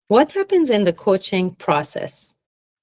What happens in the coaching process?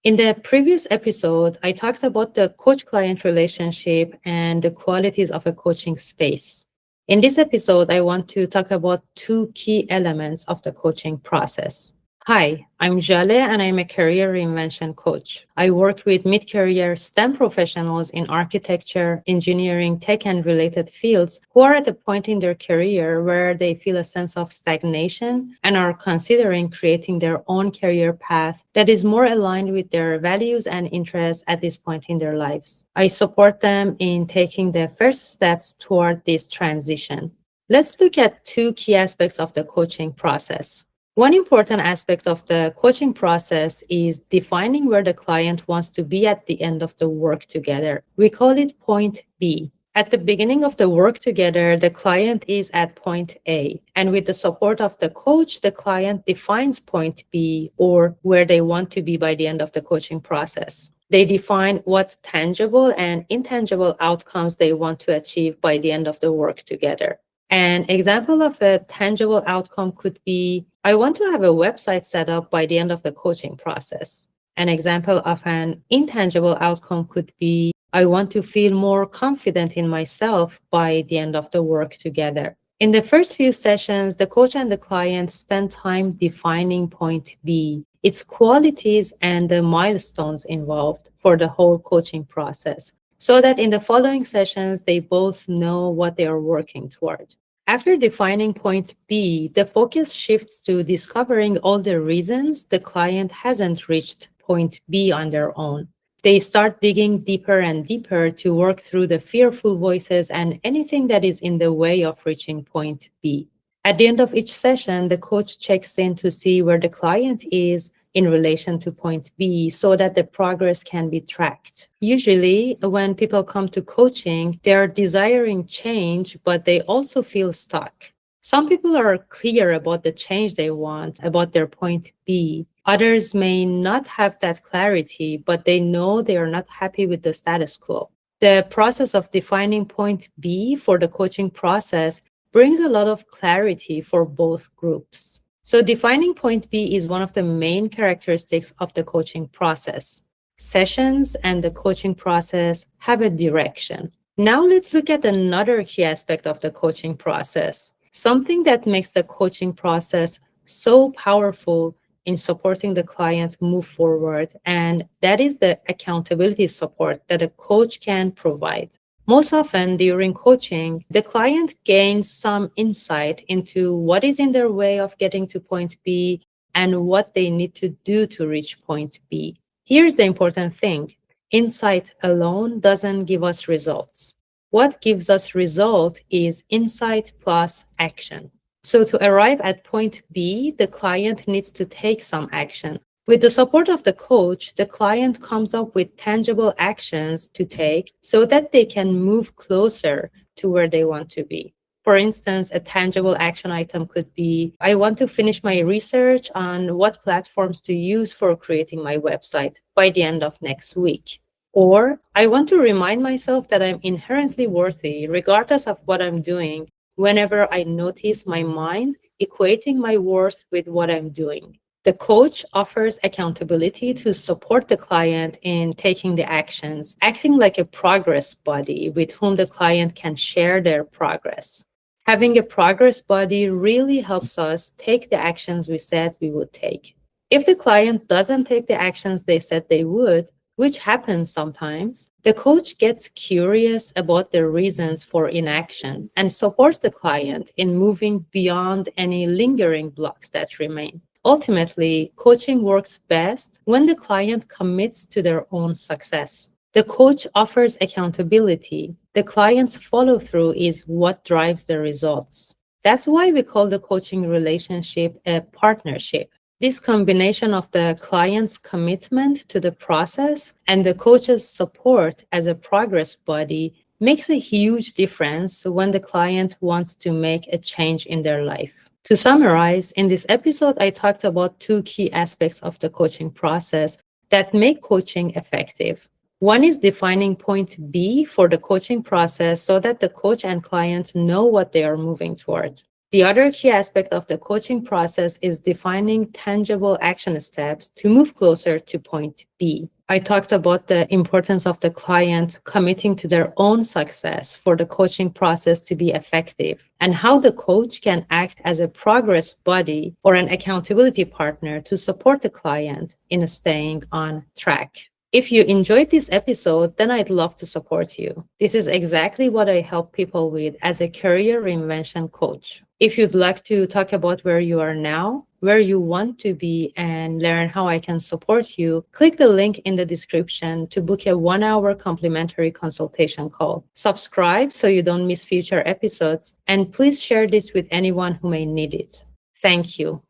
In the previous episode, I talked about the coach-client relationship and the qualities of a coaching space. In this episode, I want to talk about two key elements of the coaching process. Hi, I'm Zhaleh and I'm a career reinvention coach. I work with mid-career STEM professionals in architecture, engineering, tech, and related fields who are at a point in their career where they feel a sense of stagnation and are considering creating their own career path that is more aligned with their values and interests at this point in their lives. I support them in taking the first steps toward this transition. Let's look at two key aspects of the coaching process. One important aspect of the coaching process is defining where the client wants to be at the end of the work together. We call it point B. At the beginning of the work together, the client is at point A. And with the support of the coach, the client defines point B or where they want to be by the end of the coaching process. They define what tangible and intangible outcomes they want to achieve by the end of the work together. An example of a tangible outcome could be, I want to have a website set up by the end of the coaching process. An example of an intangible outcome could be, I want to feel more confident in myself by the end of the work together. In the first few sessions, the coach and the client spend time defining point B, its qualities and the milestones involved for the whole coaching process, so that in the following sessions, they both know what they are working toward. After defining point B, the focus shifts to discovering all the reasons the client hasn't reached point B on their own. They start digging deeper and deeper to work through the fearful voices and anything that is in the way of reaching point B. At the end of each session, the coach checks in to see where the client is in relation to point B so that the progress can be tracked. Usually, when people come to coaching, they are desiring change, but they also feel stuck. Some people are clear about the change they want, about their point B. Others may not have that clarity, but they know they are not happy with the status quo. The process of defining point B for the coaching process brings a lot of clarity for both groups. So defining point B is one of the main characteristics of the coaching process. Sessions and the coaching process have a direction. Now let's look at another key aspect of the coaching process, something that makes the coaching process so powerful in supporting the client move forward, and that is the accountability support that a coach can provide. Most often during coaching, the client gains some insight into what is in their way of getting to point B and what they need to do to reach point B. Here's the important thing. Insight alone doesn't give us results. What gives us result is insight plus action. So to arrive at point B, the client needs to take some action. With the support of the coach, the client comes up with tangible actions to take so that they can move closer to where they want to be. For instance, a tangible action item could be, I want to finish my research on what platforms to use for creating my website by the end of next week. Or, I want to remind myself that I'm inherently worthy regardless of what I'm doing whenever I notice my mind equating my worth with what I'm doing. The coach offers accountability to support the client in taking the actions, acting like a progress buddy with whom the client can share their progress. Having a progress buddy really helps us take the actions we said we would take. If the client doesn't take the actions they said they would, which happens sometimes, the coach gets curious about the reasons for inaction and supports the client in moving beyond any lingering blocks that remain. Ultimately, coaching works best when the client commits to their own success. The coach offers accountability. The client's follow-through is what drives the results. That's why we call the coaching relationship a partnership. This combination of the client's commitment to the process and the coach's support as a progress buddy makes a huge difference when the client wants to make a change in their life. To summarize, in this episode, I talked about two key aspects of the coaching process that make coaching effective. One is defining point B for the coaching process so that the coach and client know what they are moving toward. The other key aspect of the coaching process is defining tangible action steps to move closer to point B. I talked about the importance of the client committing to their own success for the coaching process to be effective, and how the coach can act as a progress buddy or an accountability partner to support the client in staying on track. If you enjoyed this episode, then I'd love to support you. This is exactly what I help people with as a career reinvention coach. If you'd like to talk about where you are now, where you want to be, and learn how I can support you, click the link in the description to book a 1-hour complimentary consultation call. Subscribe so you don't miss future episodes, and please share this with anyone who may need it. Thank you.